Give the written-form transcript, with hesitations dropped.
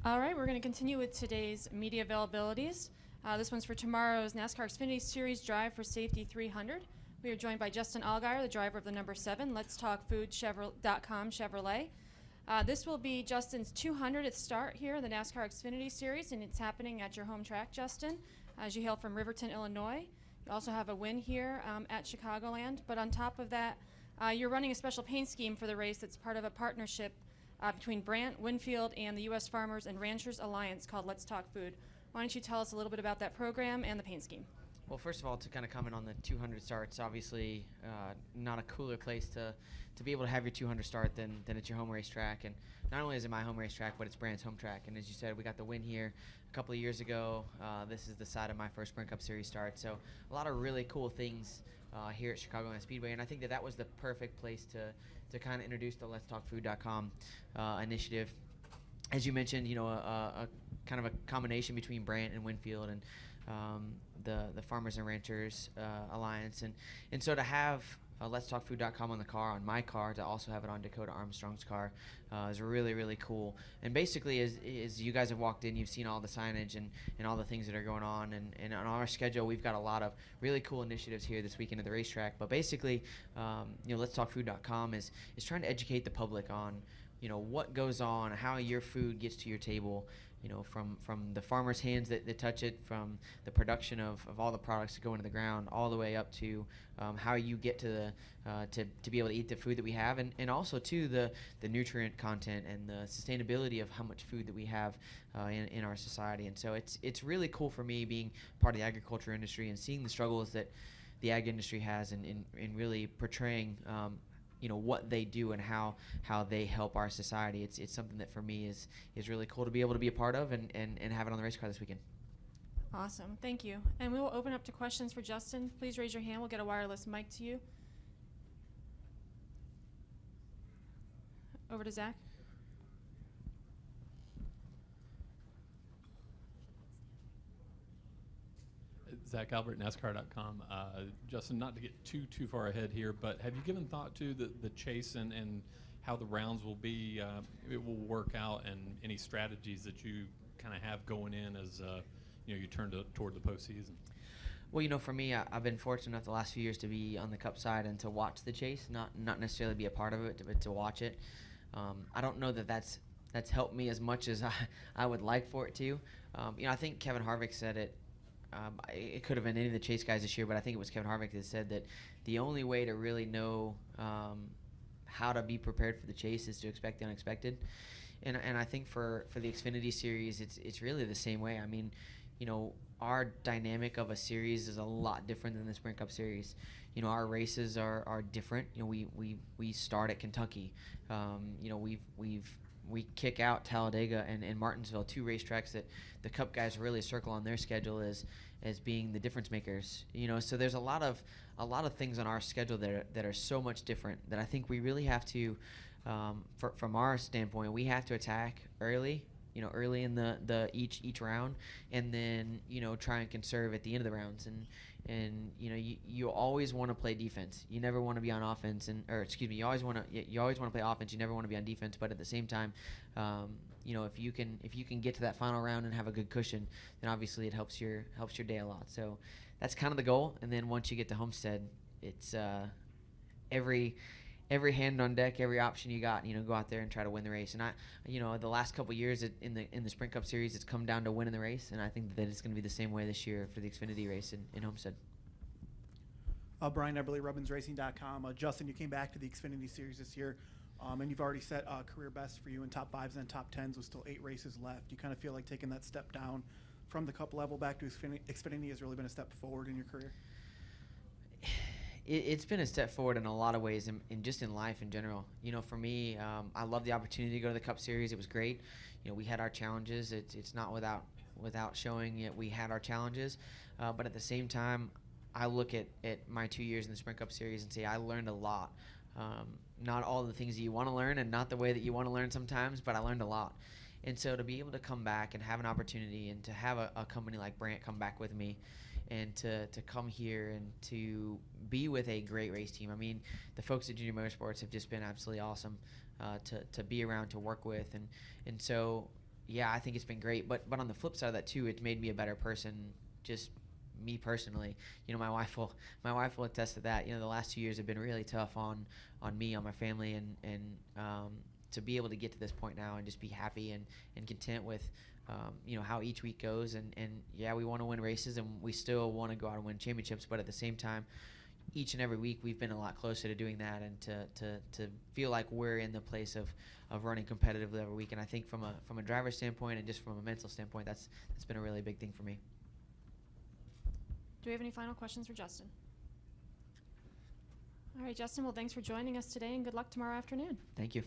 All right, we're going to continue with today's media availabilities. This one's for tomorrow's NASCAR Xfinity Series Drive for Safety 300. We are joined by Justin Allgaier, the driver of the number 7 Let's Talk Food Chevrolet.com Chevrolet. This will be Justin's 200th start here in the NASCAR Xfinity Series, and it's happening at your home track, Justin, as you hail from Riverton, Illinois. You also have a win here at Chicagoland, but on top of that, you're running a special paint scheme for the race that's part of a partnership between Brandt, Winfield, and the U.S. Farmers and Ranchers Alliance called Let's Talk Food. Why don't you tell us a little bit about that program and the paint scheme? Well, first of all, to kind of comment on the 200 starts, obviously not a cooler place to be able to have your 200 start than at your home racetrack. And not only is it my home racetrack, but it's Brandt's home track. And as you said, we got the win here a couple of years ago. This is the side of my first Sprint Cup Series start. So a lot of really cool things here at Chicagoland Speedway. And I think that was the perfect place to kind of introduce the Let'sTalkFood.com initiative. As you mentioned, a kind of a combination between Brandt and Winfield and the Farmers and Ranchers Alliance, and so to have Let'sTalkFood.com on the car, on my car, to also have it on Dakota Armstrong's car is really, really cool. And basically, as you guys have walked in, you've seen all the signage and all the things that are going on. And on our schedule, we've got a lot of really cool initiatives here this weekend at the racetrack. But basically, Let'sTalkFood.com is trying to educate the public on what goes on, how your food gets to your table, from the farmers' hands that touch it, from the production of all the products that go into the ground, all the way up to how you get to to be able to eat the food that we have, and also to the nutrient content and the sustainability of how much food that we have in our society. And so it's really cool for me being part of the agriculture industry and seeing the struggles that the ag industry has in really portraying what they do and how they help our society. It's something that for me is really cool to be able to be a part of and have it on the race car this weekend. Awesome, thank you. And we will open up to questions for Justin. Please raise your hand. We'll get a wireless mic to you. Over to Zach. Zach Albert, NASCAR.com. Justin, not to get too far ahead here, but have you given thought to the chase and how the rounds will be, it will work out, and any strategies that you kind of have going in as you turn toward the postseason? Well, for me, I've been fortunate enough the last few years to be on the Cup side and to watch the chase, not necessarily be a part of it, but to watch it. I don't know that's helped me as much as I would like for it to. I think Kevin Harvick said it. It could have been any of the chase guys this year, but I think it was Kevin Harvick that said that the only way to really know how to be prepared for the chase is to expect the unexpected. And I think for the Xfinity Series, it's really the same way. I mean, our dynamic of a series is a lot different than the Sprint Cup Series. Our races are different. We start at Kentucky. We kick out Talladega and Martinsville, two racetracks that the Cup guys really circle on their schedule as being the difference makers. So there's a lot of things on our schedule that are so much different that I think we really have to, from our standpoint, we have to attack early. Early in the each round, and then try and conserve at the end of the rounds. And you always want to play defense. You never want to be on offense, you always want to play offense. You never want to be on defense. But at the same time, if you can get to that final round and have a good cushion, then obviously it helps your day a lot. So that's kind of the goal. And then once you get to Homestead, it's every hand on deck, every option you got, go out there and try to win the race. And the last couple of years in the Sprint Cup Series, it's come down to winning the race, and I think that it's going to be the same way this year for the Xfinity race in Homestead. Brian Eberle, RubbinsRacing.com. Justin, you came back to the Xfinity Series this year, and you've already set a career best for you in top 5s and top 10s with still 8 races left. You kind of feel like taking that step down from the Cup level back to Xfinity has really been a step forward in your career? It's been a step forward in a lot of ways, and just in life in general. For me, I love the opportunity to go to the Cup Series. It was great. We had our challenges. It's not without showing it we had our challenges. But at the same time, I look at my 2 years in the Sprint Cup Series and say I learned a lot. Not all the things that you want to learn and not the way that you want to learn sometimes, but I learned a lot. And so to be able to come back and have an opportunity and to have a company like Brandt come back with me and to come here and to be with a great race team. I mean, the folks at Junior Motorsports have just been absolutely awesome to be around, to work with. And so yeah, I think it's been great. But on the flip side of that too, it's made me a better person. Just me personally, my wife will attest to that. The last 2 years have been really tough on me, on my family, and to be able to get to this point now and just be happy and content with how each week goes. And yeah, we want to win races and we still want to go out and win championships, but at the same time, each and every week we've been a lot closer to doing that, and to feel like we're in the place of running competitively every week. And I think from a driver's standpoint and just from a mental standpoint, that's been a really big thing for me. Do we have any final questions for Justin? All right, Justin, well, thanks for joining us today, and good luck tomorrow afternoon. Thank you.